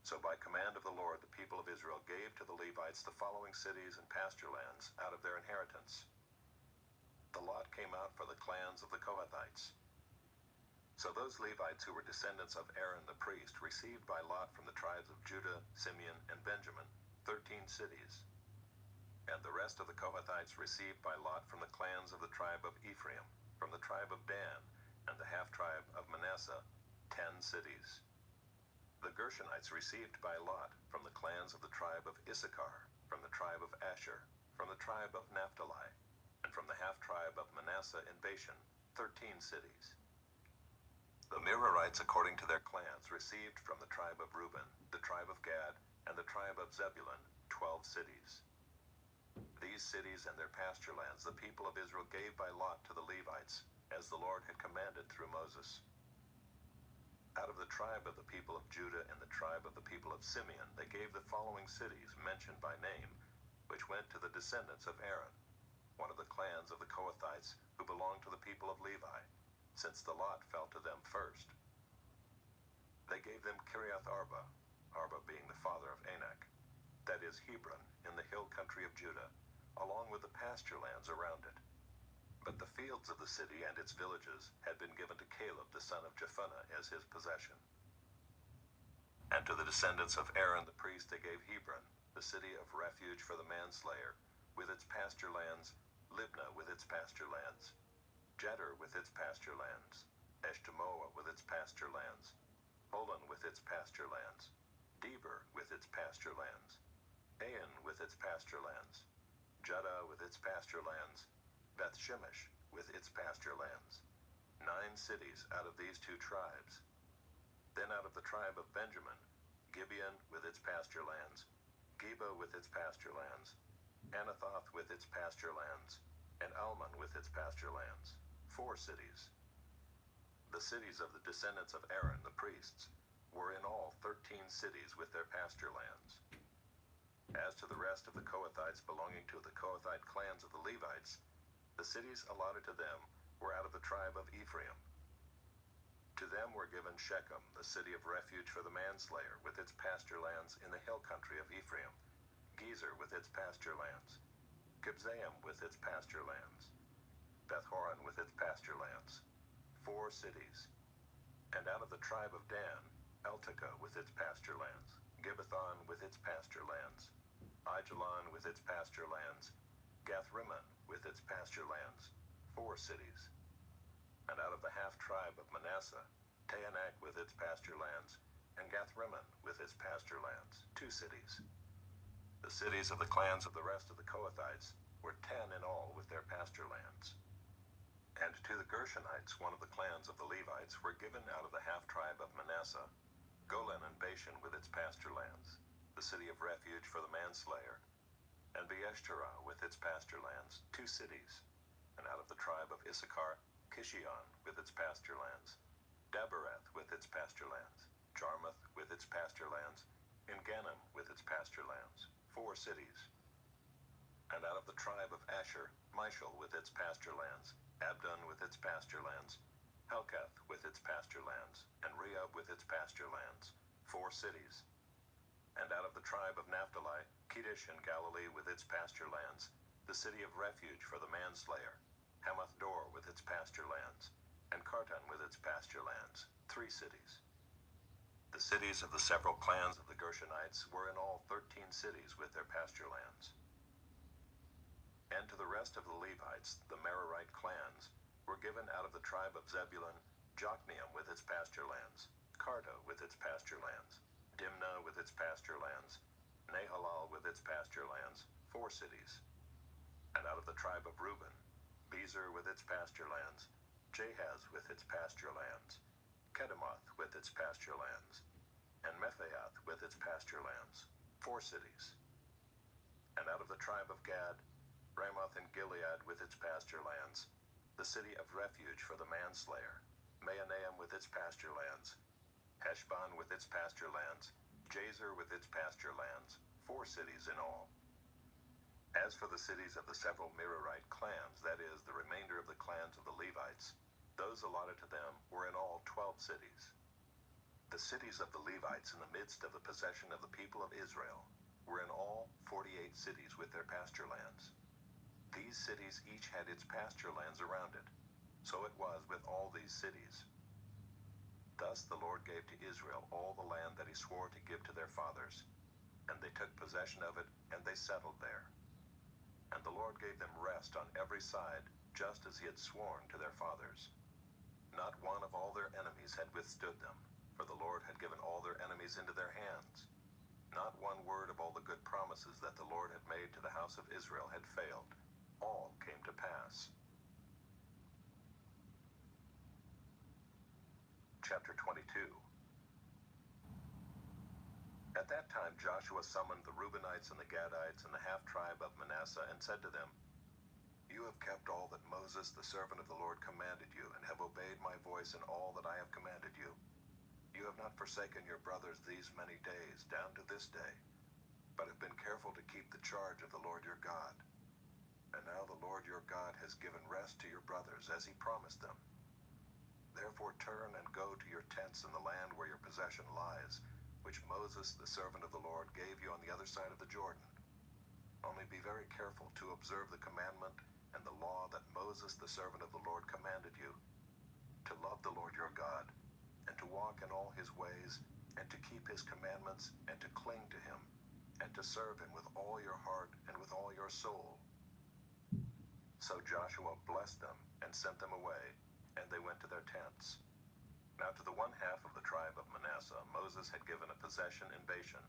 So by command of the Lord, the people of Israel gave to the Levites the following cities and pasture lands out of their inheritance. The lot came out for the clans of the Kohathites. So those Levites who were descendants of Aaron the priest received by lot from the tribes of Judah, Simeon, and Benjamin 13 cities. And the rest of the Kohathites received by lot from the clans of the tribe of Ephraim, from the tribe of Dan, and the half-tribe of Manasseh 10 cities. The Gershonites received by lot from the clans of the tribe of Issachar, from the tribe of Asher, from the tribe of Naphtali, and from the half-tribe of Manasseh in Bashan 13 cities. The Merarites, according to their clans, received from the tribe of Reuben, the tribe of Gad, and the tribe of Zebulun 12 cities. These cities and their pasture lands the people of Israel gave by lot to the Levites, as the Lord had commanded through Moses. Out of the tribe of the people of Judah and the tribe of the people of Simeon they gave the following cities mentioned by name, which went to the descendants of Aaron: one of the clans of the Kohathites who belonged to the people of Levi, since the lot fell to them first. They gave them Kiriath Arba, Arba being the father of Anak, that is Hebron, in the hill country of Judah, along with the pasture lands around it. But the fields of the city and its villages had been given to Caleb the son of Jephunneh as his possession. And to the descendants of Aaron the priest they gave Hebron, the city of refuge for the manslayer, with its pasture lands, Libnah with its pasture lands, Jeter with its pasture lands, Eshtemoa with its pasture lands, Holon with its pasture lands, Deber with its pasture lands, Ain with its pasture lands, Judah with its pasture lands, Beth Shemesh with its pasture lands. 9 cities out of these 2 tribes. Then out of the tribe of Benjamin, Gibeon with its pasture lands, Geba with its pasture lands, Anathoth with its pasture lands, and Almon with its pasture lands. 4 cities. The cities of the descendants of Aaron the priests were in all 13 cities with their pasture lands. As to the rest of the Kohathites belonging to the Kohathite clans of the Levites, the cities allotted to them were out of the tribe of Ephraim. To them were given Shechem, the city of refuge for the manslayer, with its pasture lands in the hill country of Ephraim, Gezer with its pasture lands, Kibzaim with its pasture lands, Beth-horon with its pasture lands. 4 cities. And out of the tribe of Dan, Eltekeh with its pasture lands, Gibbethon with its pasture lands, Aijalon with its pasture lands, Gath-rimmon with its pasture lands. 4 cities. And out of the half-tribe of Manasseh, Taanach with its pasture lands, and Gath-rimmon with its pasture lands. 2 cities. The cities of the clans of the rest of the Kohathites were 10 in all with their pasture lands. And to the Gershonites, one of the clans of the Levites, were given out of the half-tribe of Manasseh, Golan and Bashan with its pasture lands, the city of refuge for the manslayer, and Beeshterah with its pasture lands. 2 cities. And out of the tribe of Issachar, Kishion with its pasture lands, Dabereth with its pasture lands, Jarmuth with its pasture lands, En-gannim with its pasture lands. 4 cities. And out of the tribe of Asher, Mishal with its pasture lands, Abdon with its pasture lands, Helkath with its pasture lands, and Rehob with its pasture lands. 4 cities. And out of the tribe of Naphtali, Kedesh in Galilee with its pasture lands, the city of refuge for the manslayer, Hamath-dor with its pasture lands, and Kartan with its pasture lands. 3 cities. The cities of the several clans of the Gershonites were in all 13 cities with their pasture lands. And to the rest of the Levites, the Merarite clans, were given out of the tribe of Zebulun, Jokneam with its pasture lands, Karta with its pasture lands, Dimnah with its pasture lands, Nahalal with its pasture lands. 4 cities. And out of the tribe of Reuben, Bezer with its pasture lands, Jahaz with its pasture lands, Kedemoth with its pasture lands, and Mephaath with its pasture lands. 4 cities. And out of the tribe of Gad, Ramoth in Gilead with its pasture lands, the city of refuge for the manslayer, Mahanaim with its pasture lands, Heshbon with its pasture lands, Jazer with its pasture lands. 4 cities in all. As for the cities of the several Merarite clans, that is, the remainder of the clans of the Levites, those allotted to them were in all 12 cities. The cities of the Levites in the midst of the possession of the people of Israel were in all 48 cities with their pasture lands. These cities each had its pasture lands around it. So it was with all these cities. Thus the Lord gave to Israel all the land that he swore to give to their fathers, and they took possession of it, and they settled there. And the Lord gave them rest on every side, just as he had sworn to their fathers. Not one of all their enemies had withstood them, for the Lord had given all their enemies into their hands. Not one word of all the good promises that the Lord had made to the house of Israel had failed. All came to pass. Chapter 22. At that time Joshua summoned the Reubenites and the Gadites and the half-tribe of Manasseh and said to them, "You have kept all that Moses the servant of the Lord commanded you, and have obeyed my voice in all that I have commanded you. You have not forsaken your brothers these many days, down to this day, but have been careful to keep the charge of the Lord your God. And now the Lord your God has given rest to your brothers, as he promised them. Therefore turn and go to your tents in the land where your possession lies, which Moses, the servant of the Lord, gave you on the other side of the Jordan. Only be very careful to observe the commandment and the law that Moses, the servant of the Lord, commanded you, to love the Lord your God, and to walk in all his ways, and to keep his commandments, and to cling to him, and to serve him with all your heart and with all your soul. So Joshua blessed them and sent them away, and they went to their tents. Now to the one half of the tribe of Manasseh Moses had given a possession in Bashan,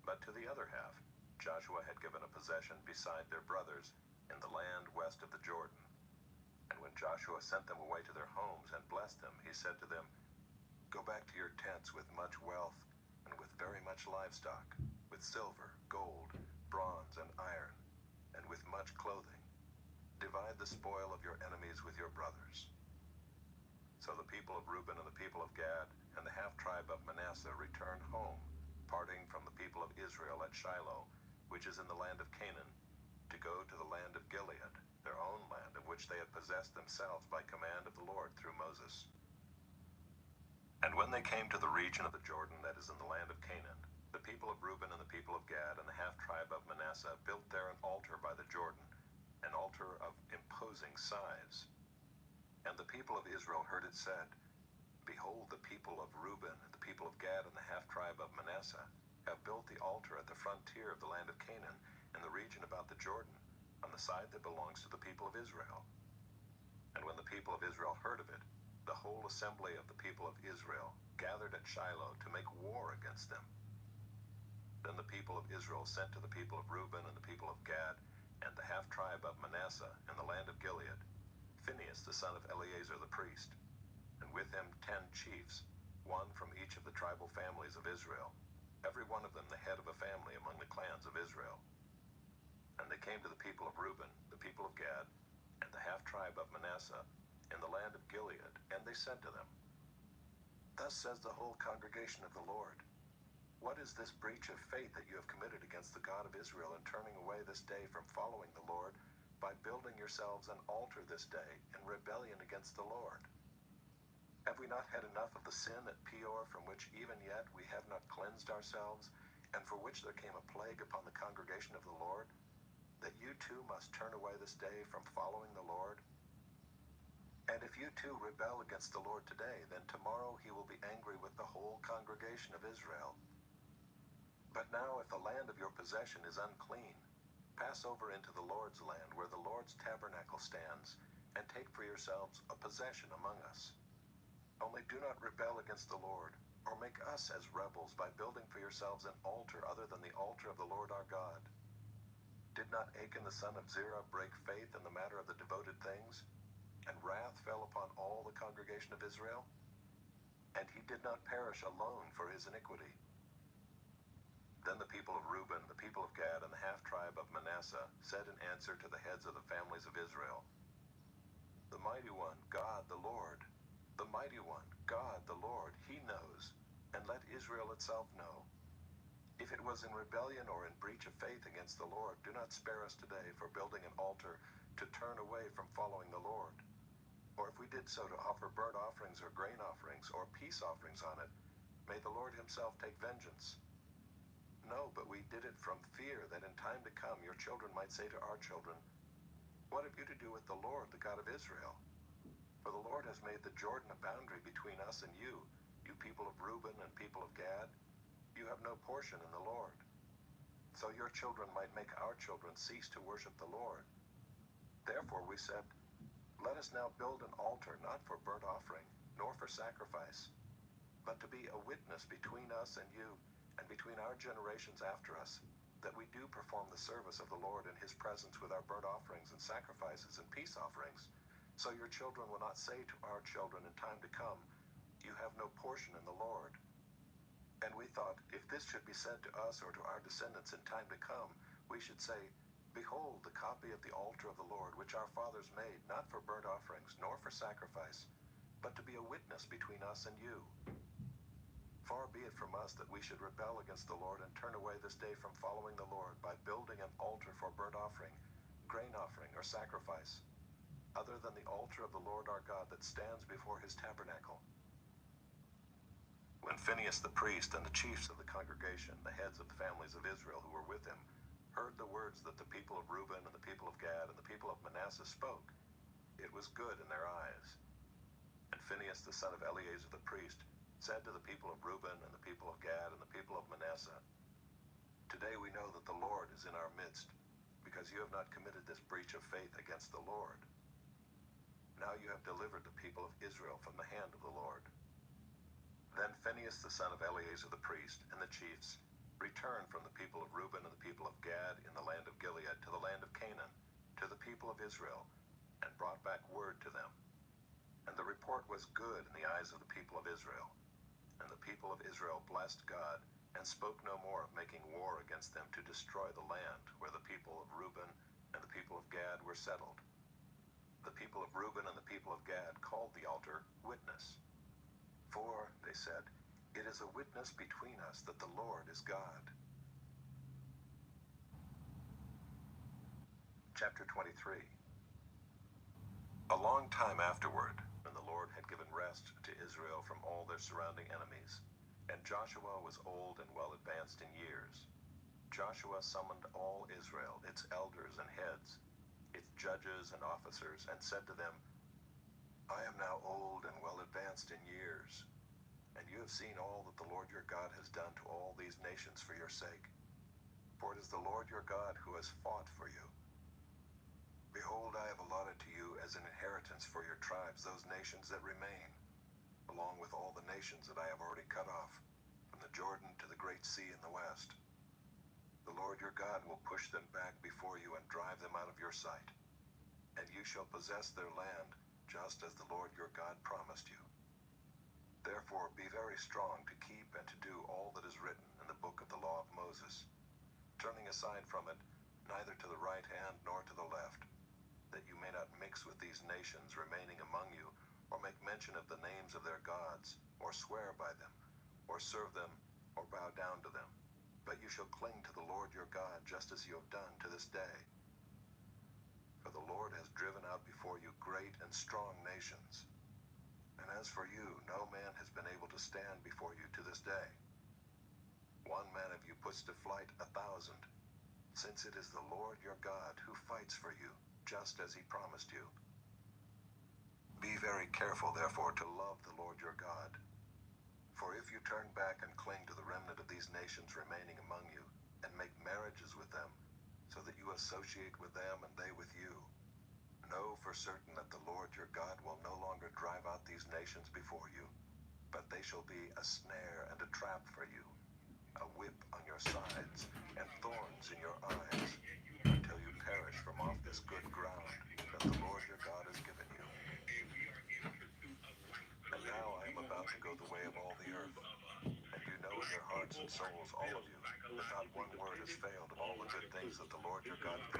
but to the other half Joshua had given a possession beside their brothers in the land west of the Jordan. And when Joshua sent them away to their homes and blessed them, he said to them, Go back to your tents with much wealth and with very much livestock, with silver, gold, bronze, and iron, and with much clothing. Divide the spoil of your enemies with your brothers. So the people of Reuben and the people of Gad and the half-tribe of Manasseh returned home, parting from the people of Israel at Shiloh, which is in the land of Canaan, to go to the land of Gilead, their own land, of which they had possessed themselves by command of the Lord through Moses. And when they came to the region of the Jordan that is in the land of Canaan, the people of Reuben and the people of Gad and the half-tribe of Manasseh built there an altar by the Jordan, an altar of imposing size. And the people of Israel heard it said, Behold, the people of Reuben and the people of Gad and the half-tribe of Manasseh have built the altar at the frontier of the land of Canaan in the region about the Jordan, on the side that belongs to the people of Israel. And when the people of Israel heard of it, the whole assembly of the people of Israel gathered at Shiloh to make war against them. Then the people of Israel sent to the people of Reuben and the people of Gad and the half-tribe of Manasseh in the land of Gilead, Phinehas the son of Eleazar the priest, and with him 10 chiefs, one from each of the tribal families of Israel, every one of them the head of a family among the clans of Israel. And they came to the people of Reuben, the people of Gad, and the half-tribe of Manasseh in the land of Gilead, and they said to them, Thus says the whole congregation of the Lord, What is this breach of faith that you have committed against the God of Israel in turning away this day from following the Lord, by building yourselves an altar this day in rebellion against the Lord? Have we not had enough of the sin at Peor, from which even yet we have not cleansed ourselves, and for which there came a plague upon the congregation of the Lord, that you too must turn away this day from following the Lord? And if you too rebel against the Lord today, then tomorrow he will be angry with the whole congregation of Israel. But now if the land of your possession is unclean, pass over into the Lord's land, where the Lord's tabernacle stands, and take for yourselves a possession among us. Only do not rebel against the Lord, or make us as rebels by building for yourselves an altar other than the altar of the Lord our God. Did not Achan the son of Zerah break faith in the matter of the devoted things, and wrath fell upon all the congregation of Israel? And he did not perish alone for his iniquity. Then the people of Reuben, the people of Gad, and the half-tribe of Manasseh said in answer to the heads of the families of Israel, The mighty one, God the Lord, the mighty one, God the Lord, he knows, and let Israel itself know. If it was in rebellion or in breach of faith against the Lord, do not spare us today for building an altar to turn away from following the Lord. Or if we did so to offer burnt offerings or grain offerings or peace offerings on it, may the Lord himself take vengeance. No, but we did it from fear that in time to come your children might say to our children, What have you to do with the Lord, the God of Israel? For the Lord has made the Jordan a boundary between us and you, you people of Reuben and people of Gad. You have no portion in the Lord. So your children might make our children cease to worship the Lord. Therefore we said, Let us now build an altar not for burnt offering, nor for sacrifice, but to be a witness between us and you, and between our generations after us, that we do perform the service of the Lord in his presence with our burnt offerings and sacrifices and peace offerings. So your children will not say to our children in time to come, You have no portion in the Lord. And we thought, if this should be said to us or to our descendants in time to come, we should say, Behold the copy of the altar of the Lord, which our fathers made, not for burnt offerings, nor for sacrifice, but to be a witness between us and you. Far be it from us that we should rebel against the Lord and turn away this day from following the Lord by building an altar for burnt offering, grain offering or sacrifice, other than the altar of the Lord our God that stands before his tabernacle. When Phinehas the priest and the chiefs of the congregation, the heads of the families of Israel who were with him, heard the words that the people of Reuben and the people of Gad and the people of Manasseh spoke, it was good in their eyes. And Phinehas the son of Eleazar the priest said to the people of Reuben and the people of Gad and the people of Manasseh, "Today we know that the Lord is in our midst, because you have not committed this breach of faith against the Lord. Now you have delivered the people of Israel from the hand of the Lord." Then Phinehas the son of Eleazar the priest and the chiefs returned from the people of Reuben and the people of Gad in the land of Gilead to the land of Canaan, to the people of Israel, and brought back word to them. And the report was good in the eyes of the people of Israel. And the people of Israel blessed God, and spoke no more of making war against them to destroy the land where the people of Reuben and the people of Gad were settled. The people of Reuben and the people of Gad called the altar Witness. "For," they said, "it is a witness between us that the Lord is God." Chapter 23. A long time afterward, when the Lord had given rest to Israel from all their surrounding enemies, and Joshua was old and well advanced in years, Joshua summoned all Israel, its elders and heads, its judges and officers, and said to them, "I am now old and well advanced in years, and you have seen all that the Lord your God has done to all these nations for your sake. For it is the Lord your God who has fought for you. Behold, I have allotted to you as an inheritance for your tribes those nations that remain, along with all the nations that I have already cut off, from the Jordan to the great sea in the west. The Lord your God will push them back before you and drive them out of your sight, and you shall possess their land, just as the Lord your God promised you. Therefore be very strong to keep and to do all that is written in the book of the law of Moses, turning aside from it neither to the right hand nor to the left, that you may not mix with these nations remaining among you, or make mention of the names of their gods, or swear by them, or serve them, or bow down to them. But you shall cling to the Lord your God, just as you have done to this day. For the Lord has driven out before you great and strong nations. And as for you, no man has been able to stand before you to this day. One man of you puts to flight 1,000, since it is the Lord your God who fights for you, just as he promised you. Be very careful, therefore, to love the Lord your God. For if you turn back and cling to the remnant of these nations remaining among you, and make marriages with them, so that you associate with them and they with you, know for certain that the Lord your God will no longer drive out these nations before you, but they shall be a snare and a trap for you, a whip on your sides, and thorns in your eyes, until you perish from off this good ground that the Lord your God has given you. And now I am about to go the way of all the earth, and you know in your hearts and souls, all of you, that not one word has failed of all the good things that the Lord your God promised.